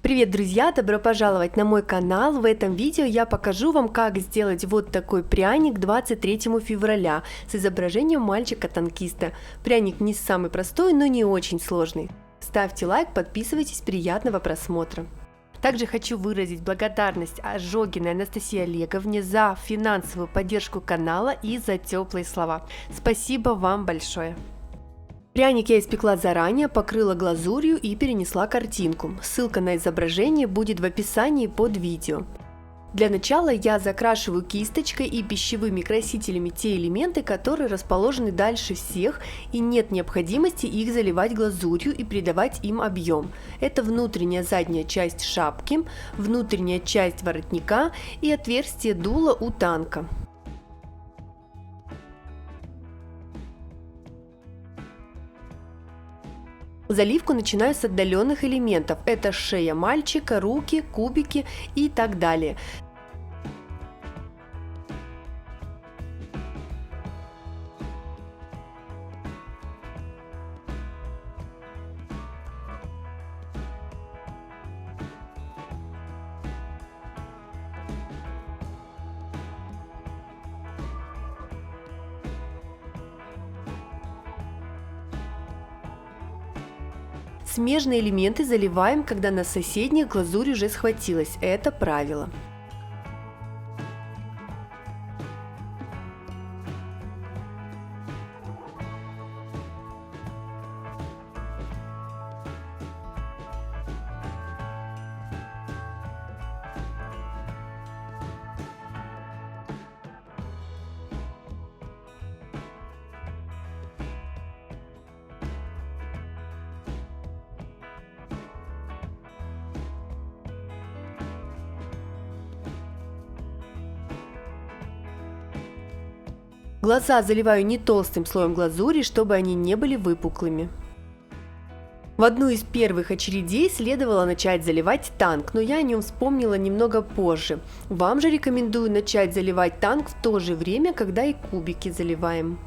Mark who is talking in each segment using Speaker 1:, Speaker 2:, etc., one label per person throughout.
Speaker 1: Привет, друзья! Добро пожаловать на мой канал! В этом видео я покажу вам, как сделать вот такой пряник 23 февраля с изображением мальчика-танкиста. Пряник не самый простой, но не очень сложный. Ставьте лайк, подписывайтесь, приятного просмотра! Также хочу выразить благодарность Ожогиной Анастасии Олеговне за финансовую поддержку канала и за теплые слова. Спасибо вам большое! Пряник я испекла заранее, покрыла глазурью и перенесла картинку. Ссылка на изображение будет в описании под видео. Для начала я закрашиваю кисточкой и пищевыми красителями те элементы, которые расположены дальше всех, и нет необходимости их заливать глазурью и придавать им объем. Это внутренняя задняя часть шапки, внутренняя часть воротника и отверстие дула у танка. Заливку начинаю с отдаленных элементов. Это шея мальчика, руки, кубики и так далее. Смежные элементы заливаем, когда на соседних глазурь уже схватилась. Это правило. Глаза заливаю не толстым слоем глазури, чтобы они не были выпуклыми. В одну из первых очередей следовало начать заливать танк, но я о нем вспомнила немного позже. Вам же рекомендую начать заливать танк в то же время, когда и кубики заливаем.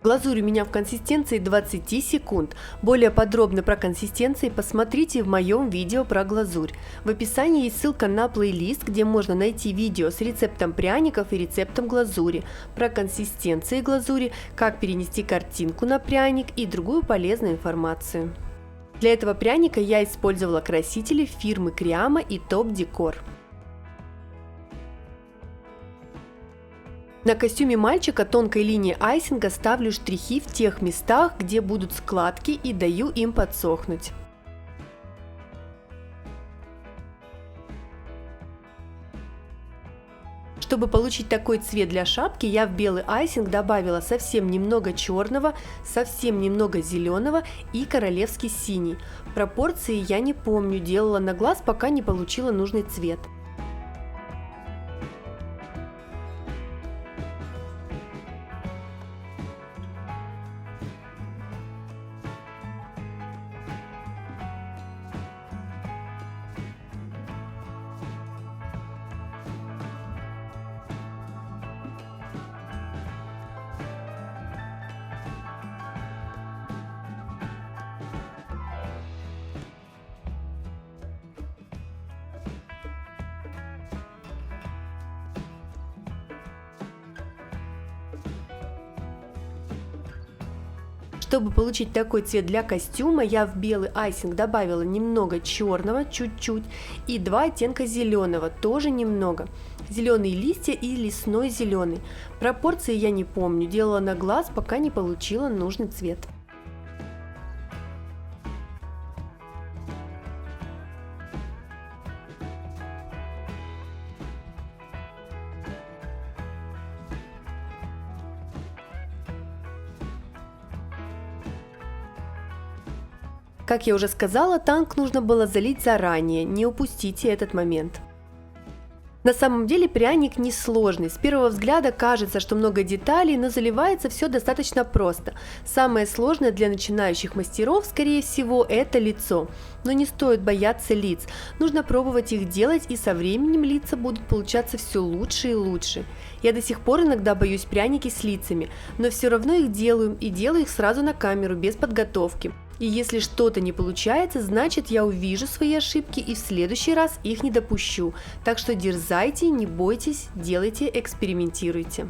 Speaker 1: Глазурь у меня в консистенции 20 секунд. Более подробно про консистенции посмотрите в моем видео про глазурь. В описании есть ссылка на плейлист, где можно найти видео с рецептом пряников и рецептом глазури, про консистенции глазури, как перенести картинку на пряник и другую полезную информацию. Для этого пряника я использовала красители фирмы Криама и Топ Декор. На костюме мальчика тонкой линией айсинга ставлю штрихи в тех местах, где будут складки, и даю им подсохнуть. Чтобы получить такой цвет для шапки, я в белый айсинг добавила совсем немного черного, совсем немного зеленого и королевский синий. Пропорции я не помню, делала на глаз, пока не получила нужный цвет. Чтобы получить такой цвет для костюма, я в белый айсинг добавила немного черного, чуть-чуть, и 2 оттенка зеленого, тоже немного. Зеленые листья и лесной зеленый. Пропорции я не помню, делала на глаз, пока не получила нужный цвет. Как я уже сказала, танк нужно было залить заранее, не упустите этот момент. На самом деле пряник несложный, с первого взгляда кажется, что много деталей, но заливается все достаточно просто. Самое сложное для начинающих мастеров, скорее всего, это лицо. Но не стоит бояться лиц, нужно пробовать их делать, и со временем лица будут получаться все лучше и лучше. Я до сих пор иногда боюсь пряники с лицами, но все равно их делаю, и делаю их сразу на камеру, без подготовки. И если что-то не получается, значит я увижу свои ошибки и в следующий раз их не допущу. Так что дерзайте, не бойтесь, делайте, экспериментируйте.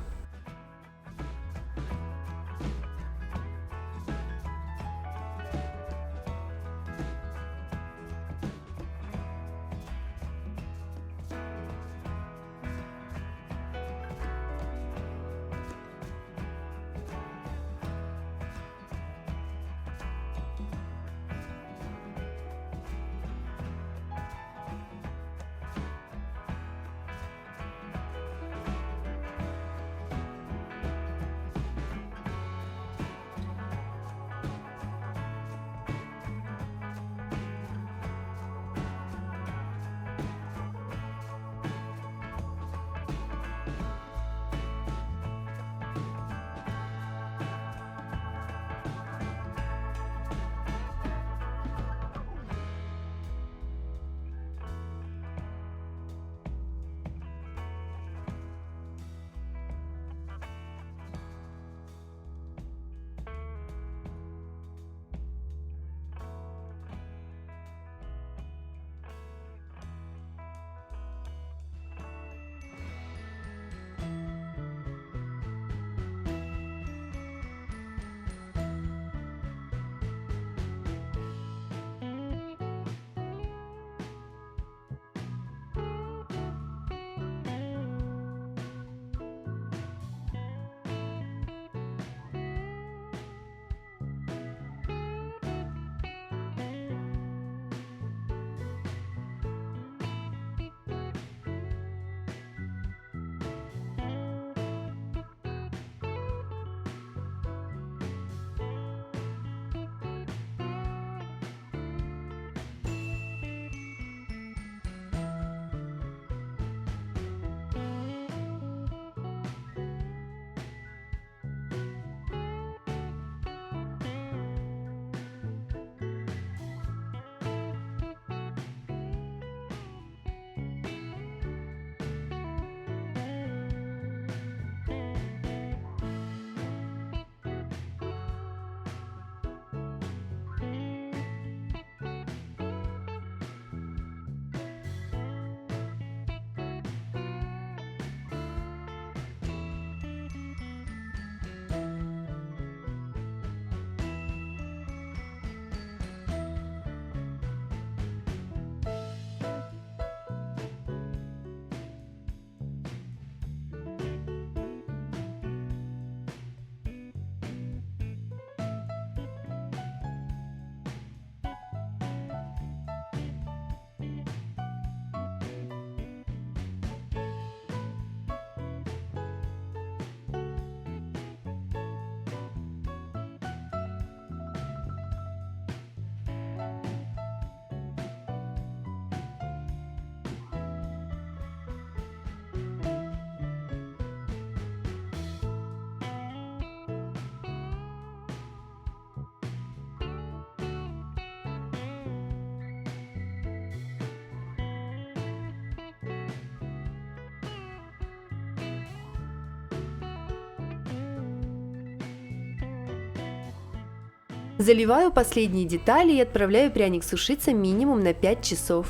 Speaker 1: Заливаю последние детали и отправляю пряник сушиться минимум на 5 часов.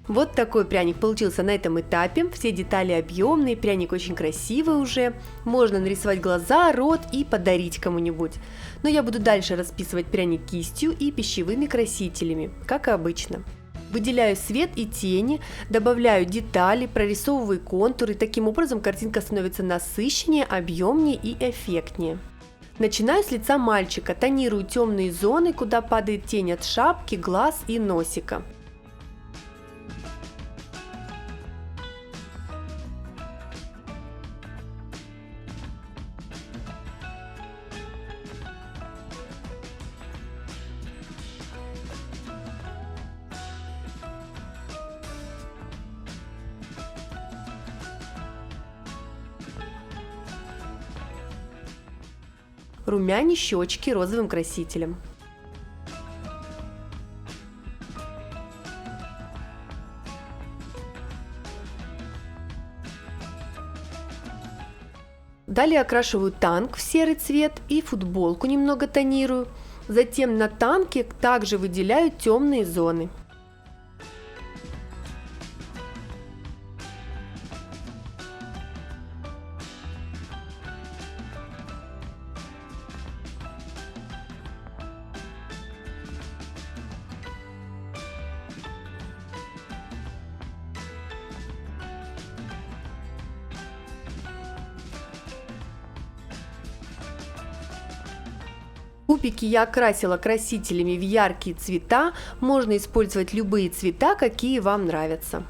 Speaker 1: Вот такой пряник получился на этом этапе. Все детали объемные, пряник очень красивый уже. Можно нарисовать глаза, рот и подарить кому-нибудь. Но я буду дальше расписывать пряник кистью и пищевыми красителями, как и обычно. Выделяю свет и тени, добавляю детали, прорисовываю контуры. Таким образом картинка становится насыщеннее, объемнее и эффектнее. Начинаю с лица мальчика, тонирую темные зоны, куда падает тень от шапки, глаз и носика. Румяне щечки розовым красителем. Далее окрашиваю танк в серый цвет и футболку немного тонирую. Затем на танке также выделяю темные зоны. Кубики я окрасила красителями в яркие цвета, можно использовать любые цвета, какие вам нравятся.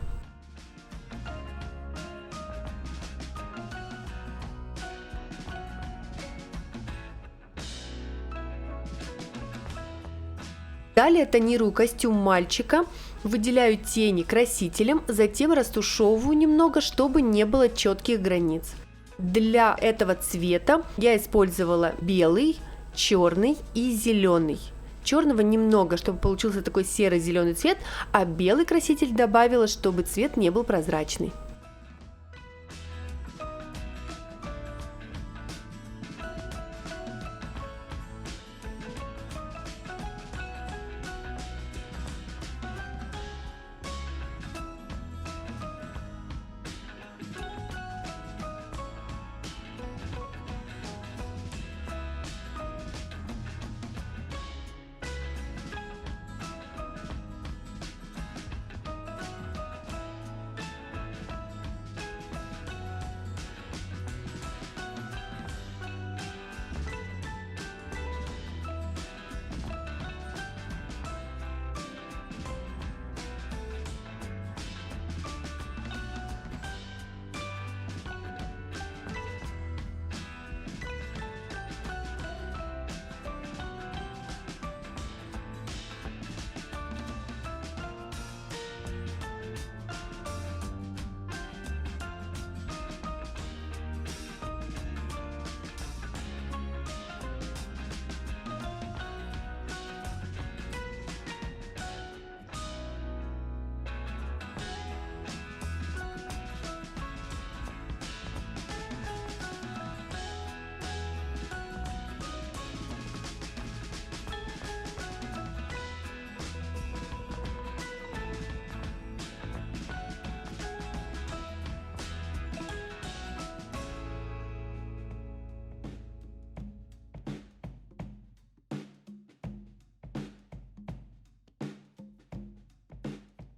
Speaker 1: Далее тонирую костюм мальчика, выделяю тени красителем, затем растушевываю немного, чтобы не было четких границ. Для этого цвета я использовала белый, черный и зеленый. Черного немного, чтобы получился такой серо-зеленый цвет, а белый краситель добавила, чтобы цвет не был прозрачный.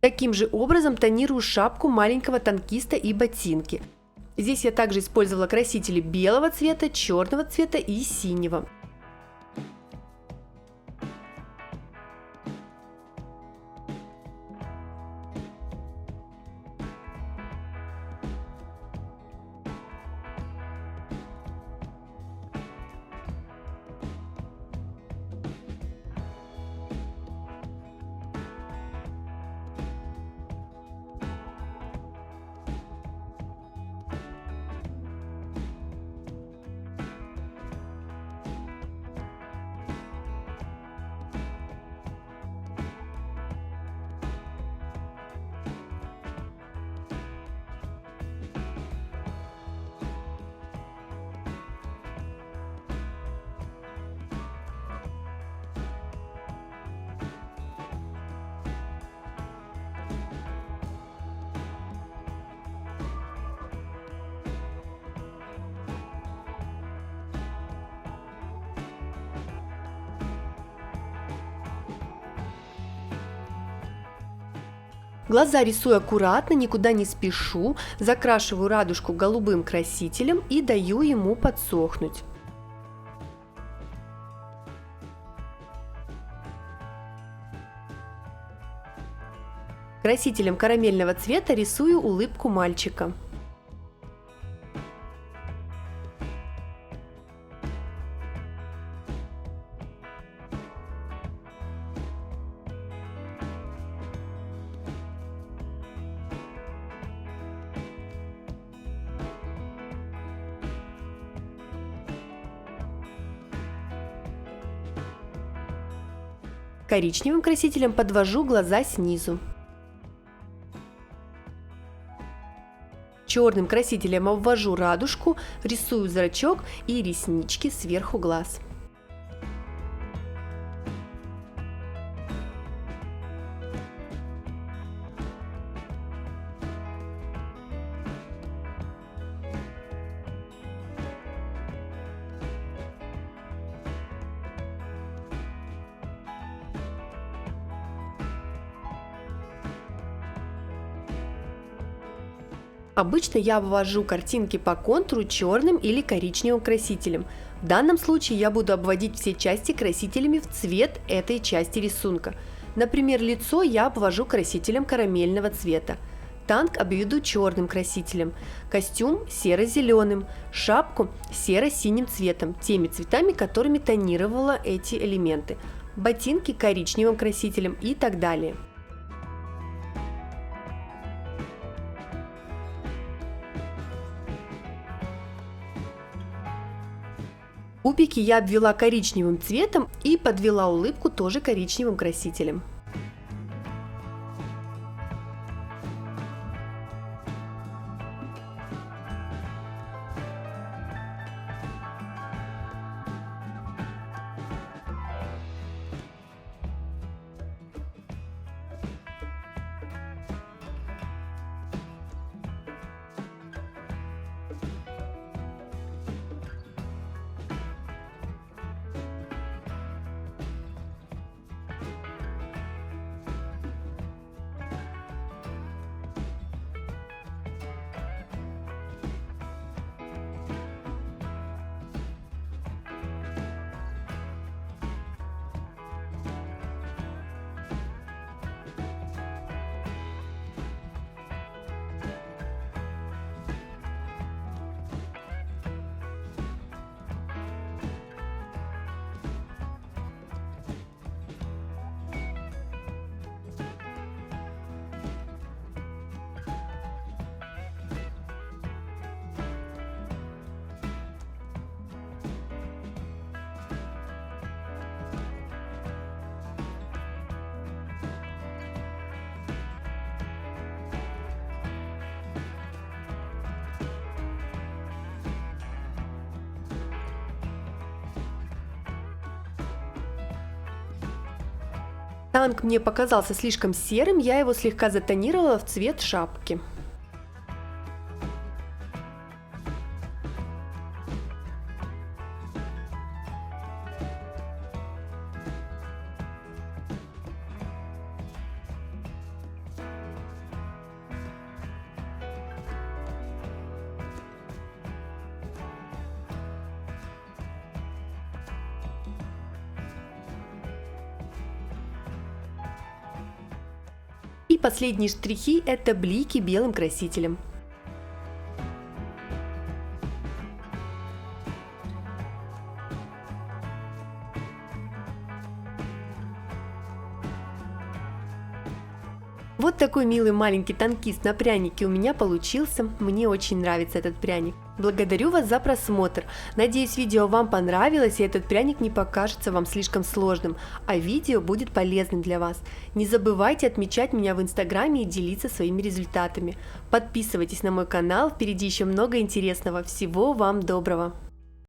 Speaker 1: Таким же образом тонирую шапку маленького танкиста и ботинки. Здесь я также использовала красители белого цвета, черного цвета и синего. Глаза рисую аккуратно, никуда не спешу, закрашиваю радужку голубым красителем и даю ему подсохнуть. Красителем карамельного цвета рисую улыбку мальчика. Коричневым красителем подвожу глаза снизу. Черным красителем обвожу радужку, рисую зрачок и реснички сверху глаз. Обычно я обвожу картинки по контуру черным или коричневым красителем. В данном случае я буду обводить все части красителями в цвет этой части рисунка. Например, лицо я обвожу красителем карамельного цвета. Танк обведу черным красителем, костюм серо-зеленым, шапку серо-синим цветом, теми цветами, которыми тонировала эти элементы, ботинки коричневым красителем и так далее. Кубики я обвела коричневым цветом и подвела улыбку тоже коричневым красителем. Танк мне показался слишком серым, я его слегка затонировала в цвет шапки. И последние штрихи – это блики белым красителем. Вот такой милый маленький танкист на прянике у меня получился. Мне очень нравится этот пряник. Благодарю вас за просмотр. Надеюсь, видео вам понравилось и этот пряник не покажется вам слишком сложным, а видео будет полезным для вас. Не забывайте отмечать меня в инстаграме и делиться своими результатами. Подписывайтесь на мой канал, впереди еще много интересного. Всего вам доброго!